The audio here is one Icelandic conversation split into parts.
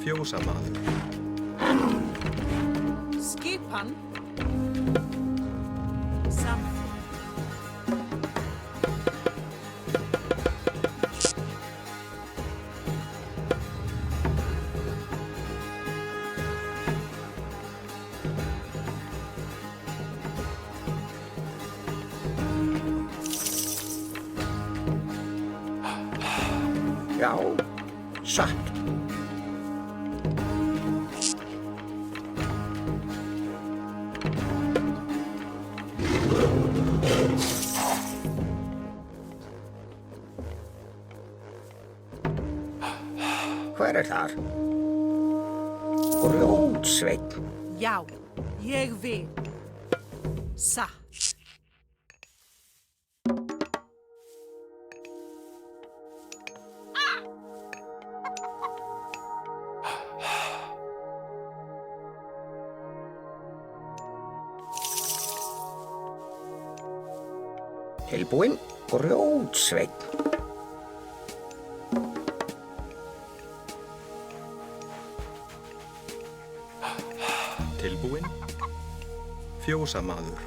Fjósamaður. Skipan. Samþykkt. Já, satt. Hver þar? Grjótsveinn. Já, ég vil. Satt. Tilbúinn, grjótsveinn. Tilbúinn. Fjósamaður.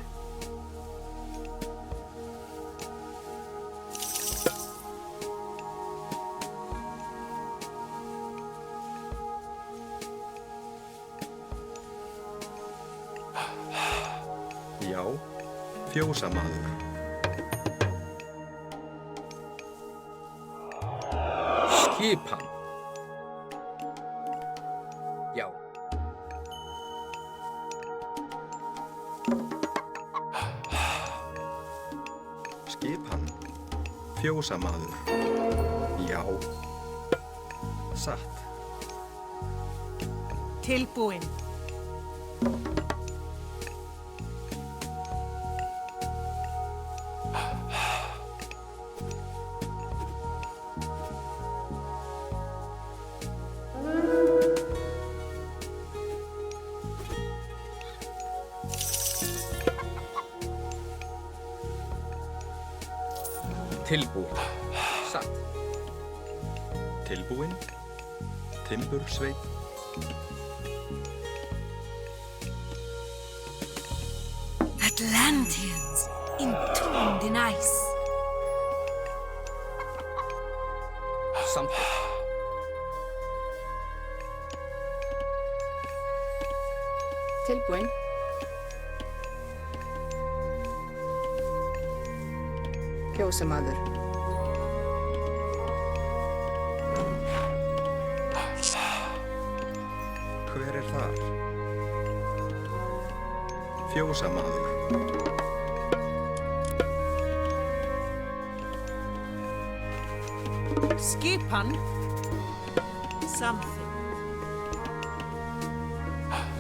Já, fjósamaður. Skipan. Já. Skipan. Fjósamaður. Já. Satt. Tilbúinn. Tilbúinn. Satt. Tilbúinn. Timbursveinn. Atlanteans entombed in ice. Samþykkt. Tilbúinn. Fjósamaður. Hver þar? Fjósamaður. Skipan. Samþykkt.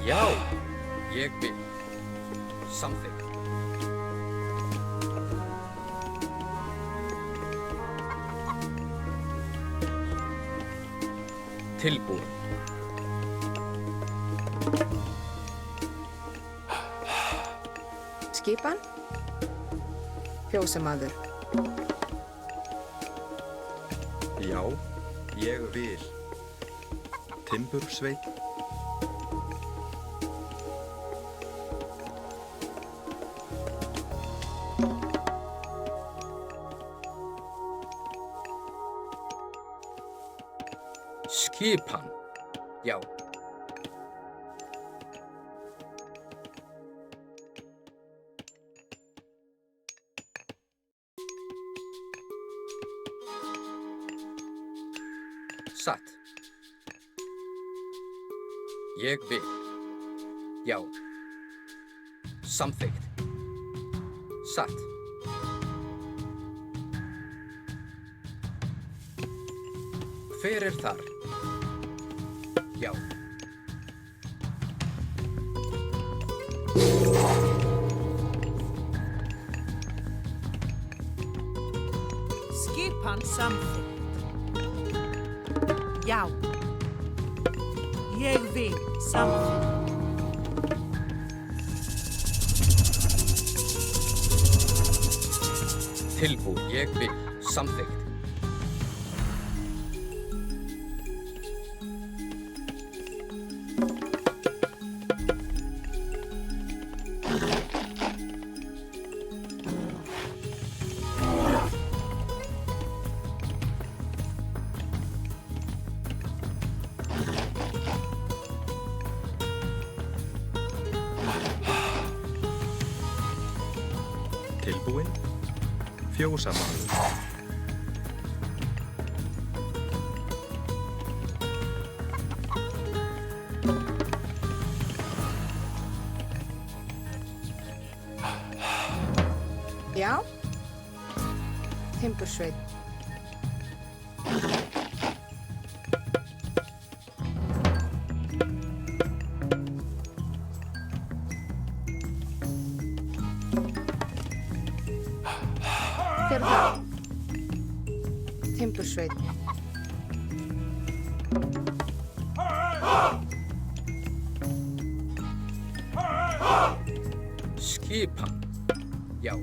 Já, ég vil. Samþykkt. Tilbúinn. Skipan. Fjósamaður. Já, ég vil. Timbursveinn. Skipan. Já. Satt. Ég vil. Já. Samþykkt. Satt. Hver þar? Já. Skipan samþykkt. Já. Ég vil. Samþykkt. Tilbúinn. Ég vil. Samþykkt. Fjósamaður. Já. Timbursveit. Hver er það? Timbursveit. Skipan. Já.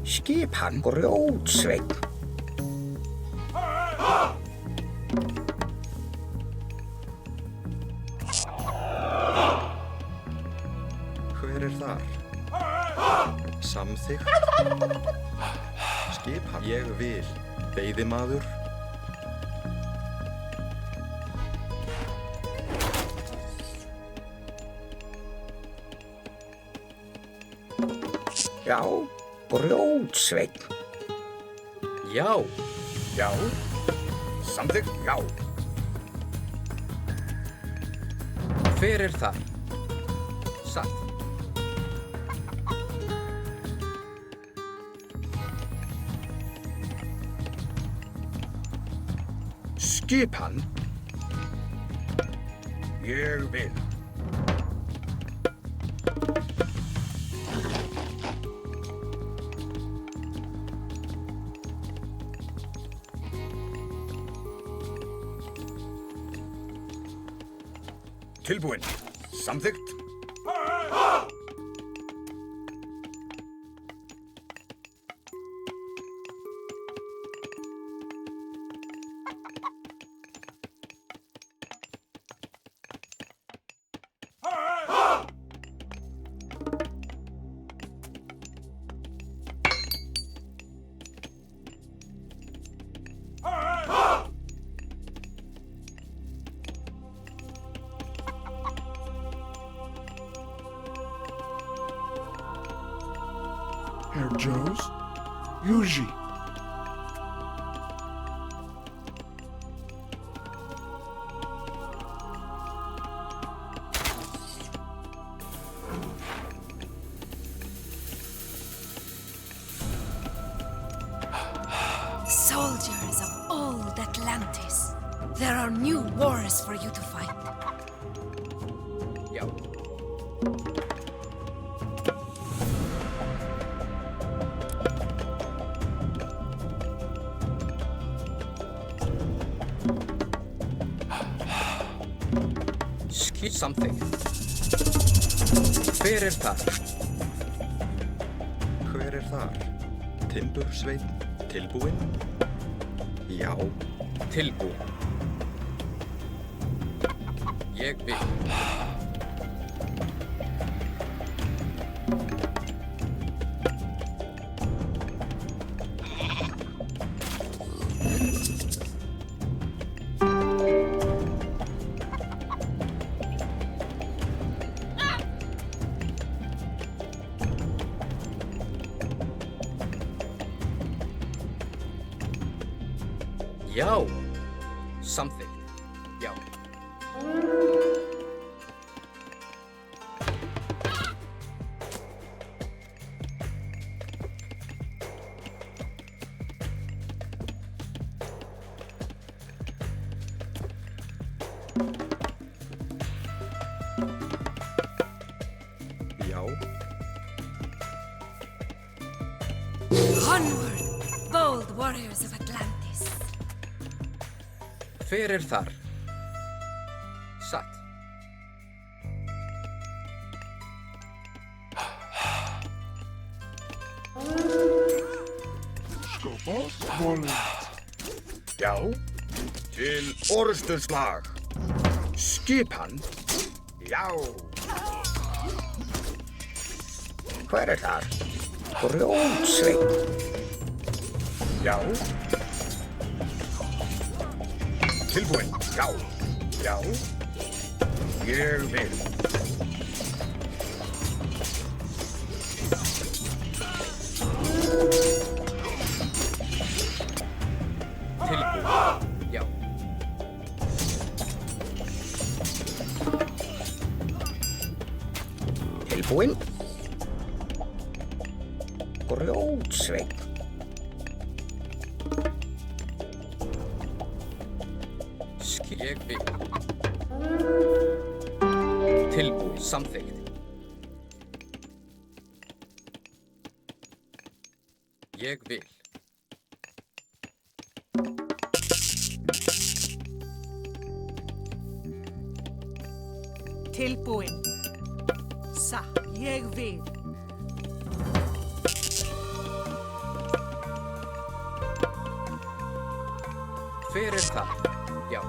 Skipan grjótsveinn. Hver er þar? Samþykkt. Skipan. Ég vil. Veiðimaður. Já, grjótsveinn. Já. Já. Samþykkt, já. Hver er þar? Satt. Skipan. Ég vil. Tilbúinn. Samþykkt. Herr Joes, Yuji. Soldiers of old Atlantis. There are new wars for you to fight. Já. Samþykkt. Hver er þar? Hver er þar? Timbursveit. Tilbúinn. Já. Tilbúinn. Ég vil. Já. Samþykkt. Já. Já. Onward, bold warriors of Atlantis. Hver er þar? Satt. Skopos, volið. Já. Til orrustuslag. Skipan. Já. Hver er þar? Grjótsveinn. Já. Tilbúinn. Já. Já. Ég vil. Tilbúin. Já. Tilbúinn. Grjótsveinn. Ég vil. Tilbúin. Samþykkt. Ég vil. Tilbúin. Satt. Ég vil. Hver er það? Já.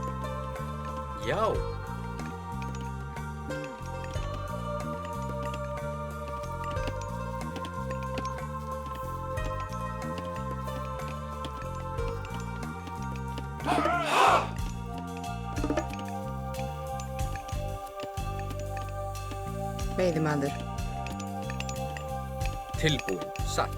Já. Veiðimaður. Tilbúin. Satt.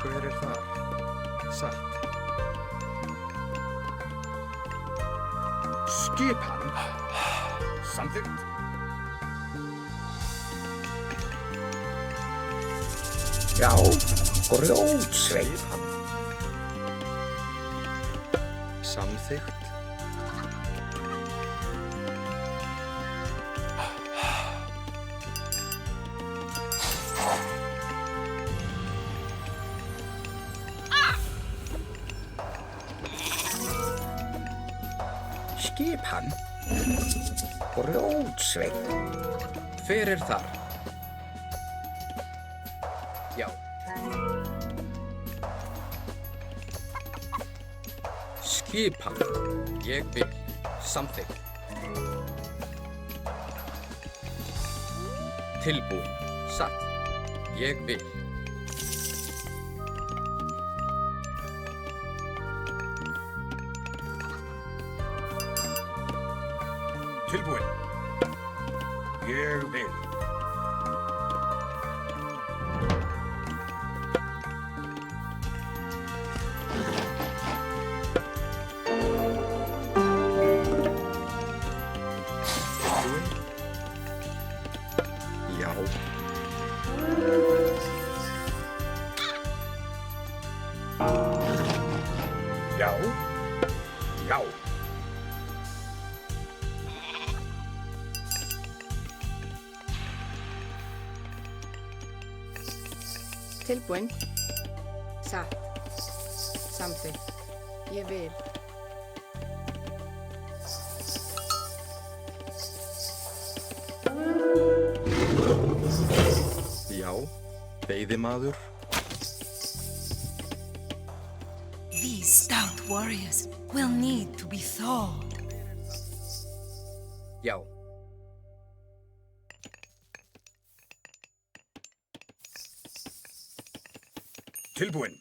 Hver er þar? Satt. Skipan. Samþykkt. Já, grjótsveinn. Samþykkt. Skipan. Grjótsveinn. Hver er þar? Já. Skipan. Ég vil. Samþykkt. Tilbúin. Satt. Ég vil. Tilbúinn. Ég vil. Tilbúin. Já. Já. Já. Tilbúinn. Satt. Samþykkt. Ég vil. Já. Veiðimaður. These stout warriors will need to be thawed. Já. Tilbúinn.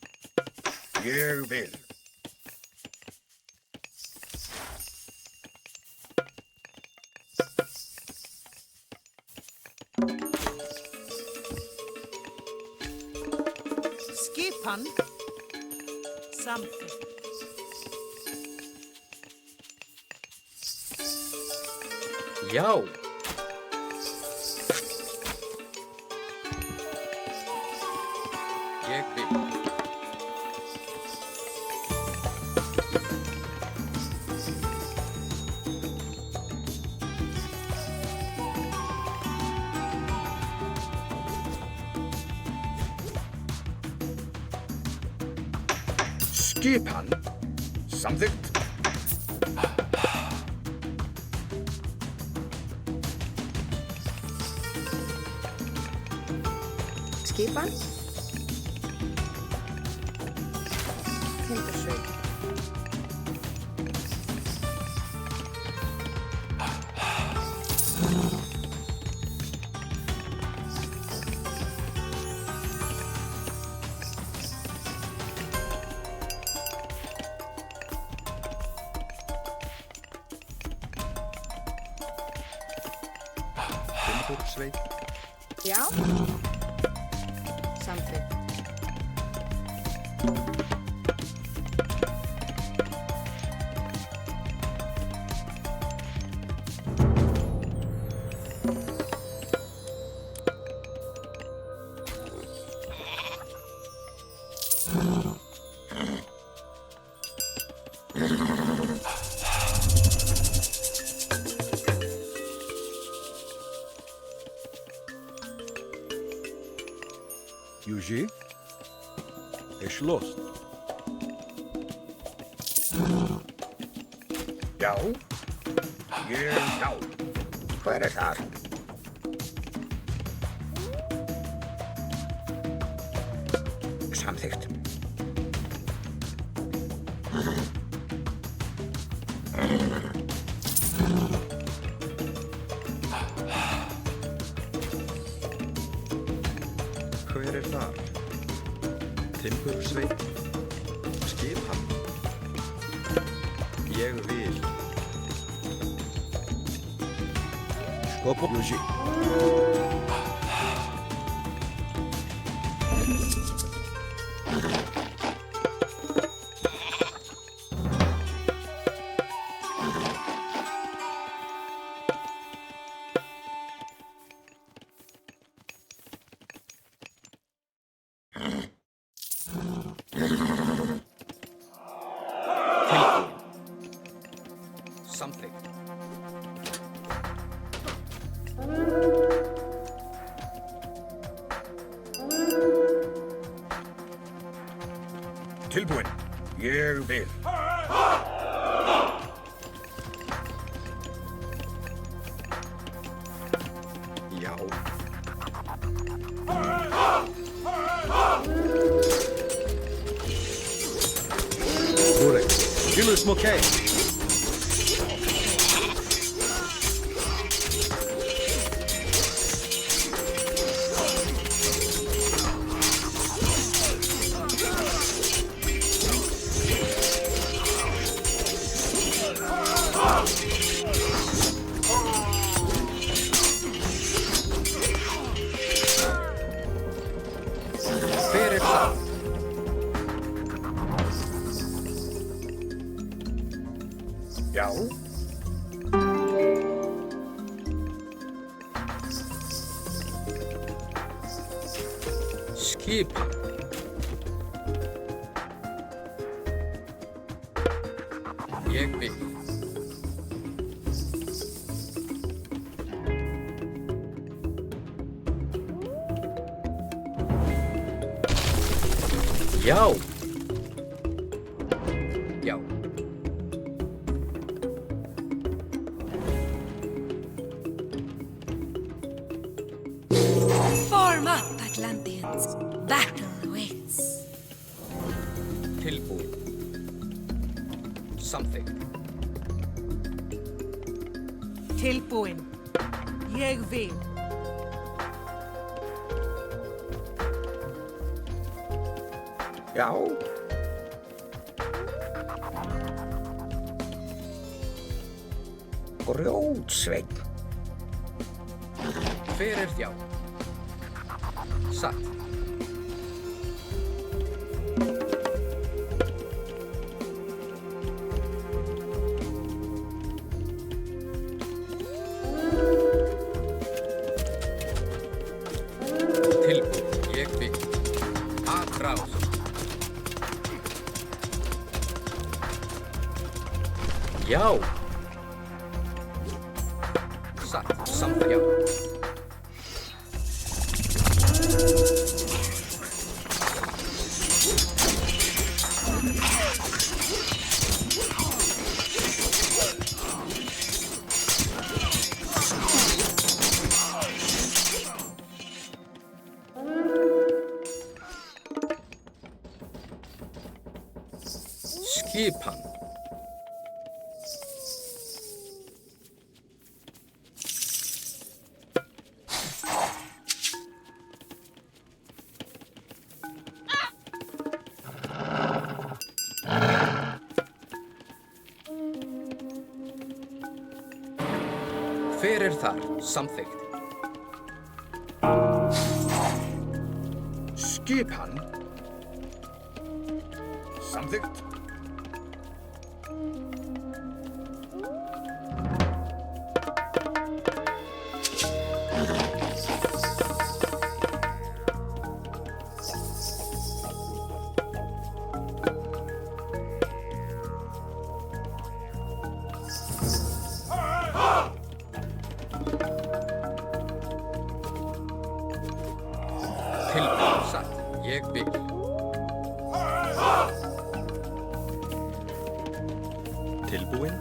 Ég vil. Skipan. Samþykkt. Já. Ég vil. Skipan. Samþykkt. Skipan. Timbursveinn. Timbursveit. Já. Samþykkt. Yuji. Geschlossen. Já. Já. Hver er þar? Samþykkt. Hver er þar? Timbursveit. Skipan. Ég vil. Skop op Yuji. Tilbúin. Samþykkt. Tilbúin. Ég vil. Já. Rúrik. Gilur smokei. Hver er það? Já. Skipan. Ég vil. Já. Já. Form up, Atlanteans. Battle waits. Tilbúin. Samþykkt. Tilbúin. Ég vil. Já. Grjótsveinn. Hver er já? Satt. Tilbúin. Ég vil. Atrás. Já. Satt. Samt já. Skipan. Hver er þar? Samþykkt. Skipan. Samþykkt. Tilbúin, satt, ég vil. Tilbúin.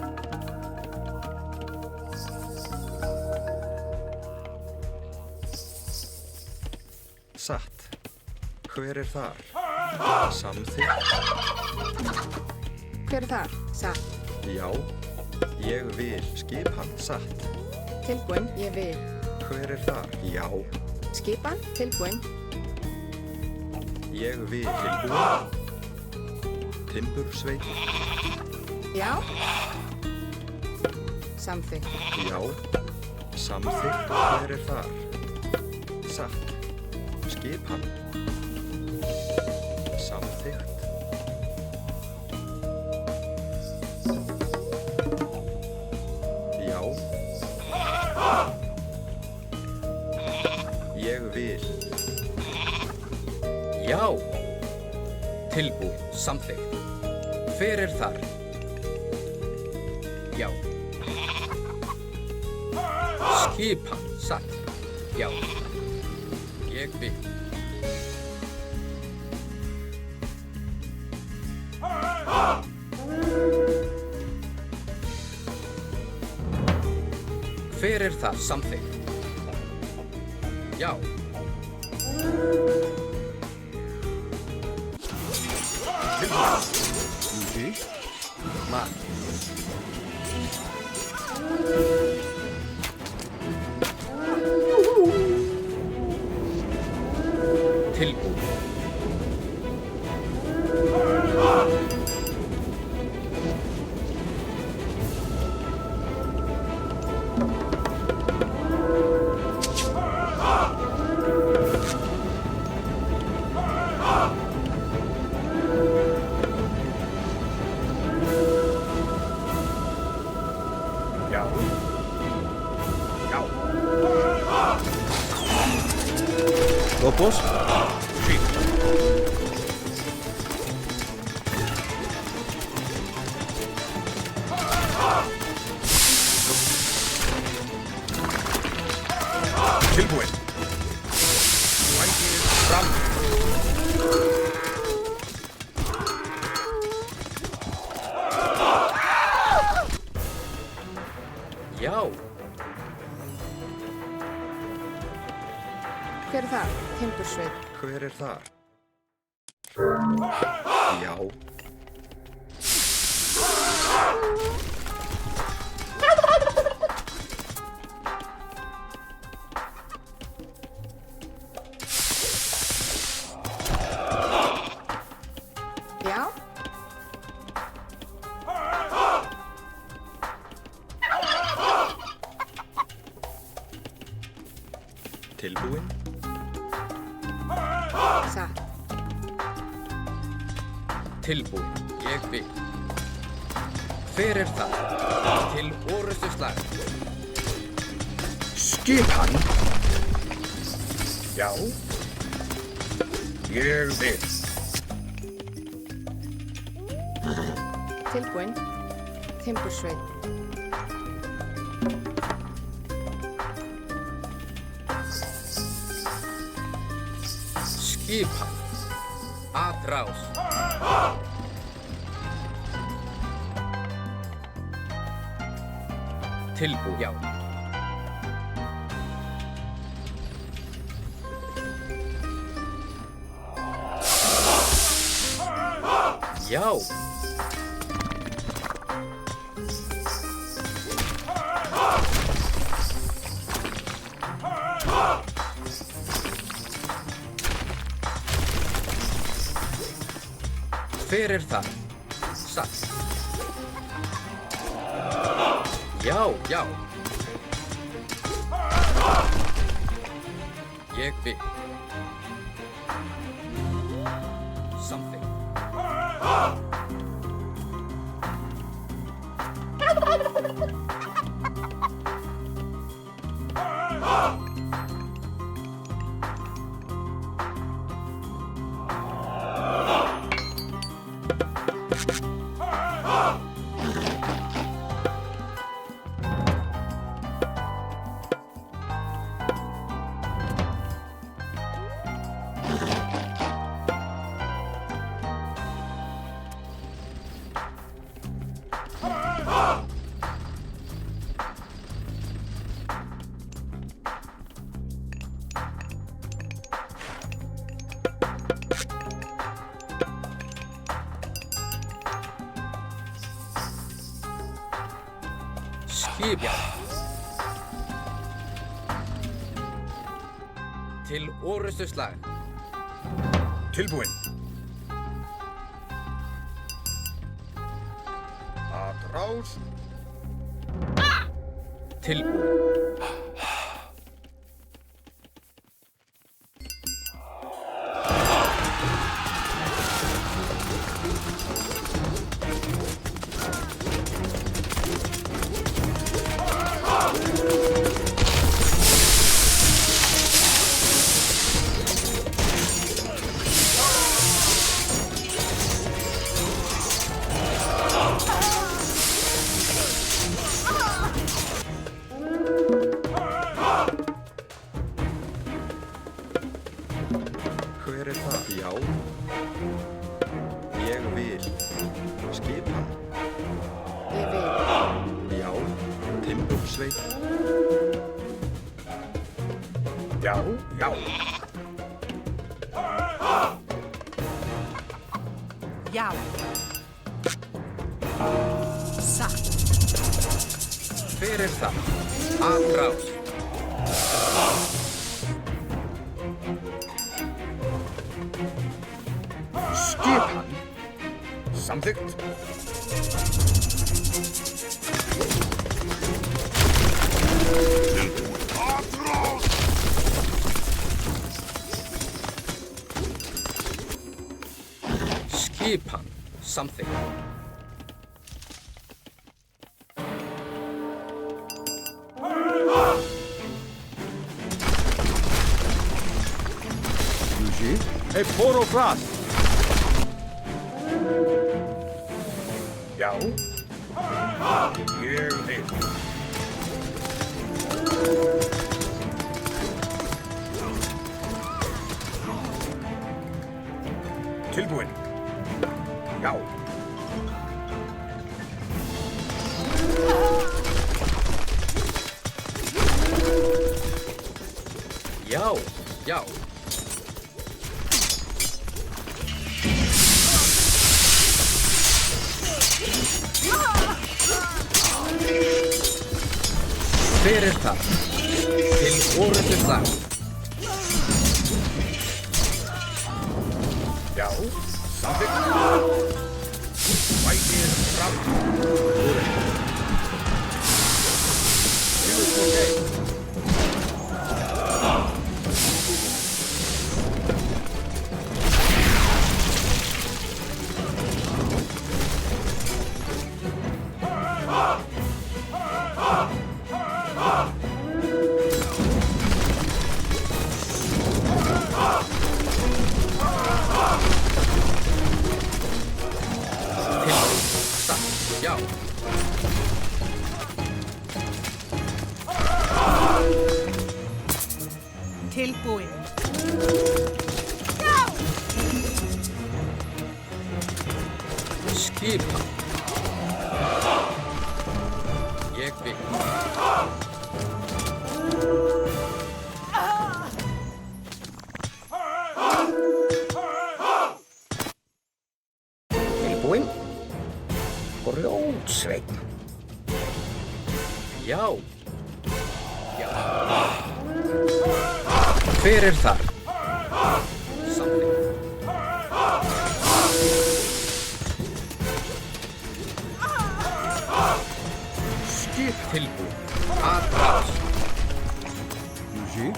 Satt. Hver er þar? Samþykkt. Hver er þar? Satt. Já. Ég vil skipan. Satt. Tilbúin. Ég vil. Hver er þar? Já. Skipan. Tilbúin. Ég vil tilbúin. Timbursveit. Já. Samþykkt. Já. Samþykkt. Hver er þar? Satt. Skipan. Samþykkt. Já. Ég vil. Já. Tilbúin, samþykkt. Hver er þar? Já. Skipan, satt. Já. Ég vil. Hver er þar? Samþykkt. Já. Yuji. Mat. Tilbúin. Já. Já. Lopos. Tilbúin. Vængir fram. Já. Hver er þar? Timbursveit. Hver er þar? Já. Já. Tilbúin. Satt. Tilbúin, ég vil. Hver er það? Til orustu slag. Skipan. Já. Ég vil. Tilbúin. Timbursveit. Skipan. Atrás. Tilbúin, já. Já. Hver er það? Satt. Já, já. Ég vil. Skipan. Til orustuslag. Tilbúinn. Að rás. Tilbúin. Hver er það? Já. Ég vil. Skipan. Ég vil. Já. Timbursveit. Já, já. Já. Satt. Hver er það? Að rás. Skipan. Samþykkt. Skipan. Something. Yuji. Hey, Porofras. Já. Ég vil. Tilbúinn. Já. Já, já. Hver er það? Til orustuslag. Já. Samþykkt. Vægir fram. Já. Tilbúin. Skipan. Ég vil. Tilbúinn. Grjótsveinn. Já. Já. Hver er þar? Something. Skip. Tilbúin. Að rás. Yuji.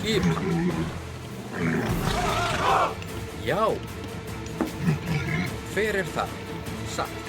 Skipan. Já. Hver er það? Satt.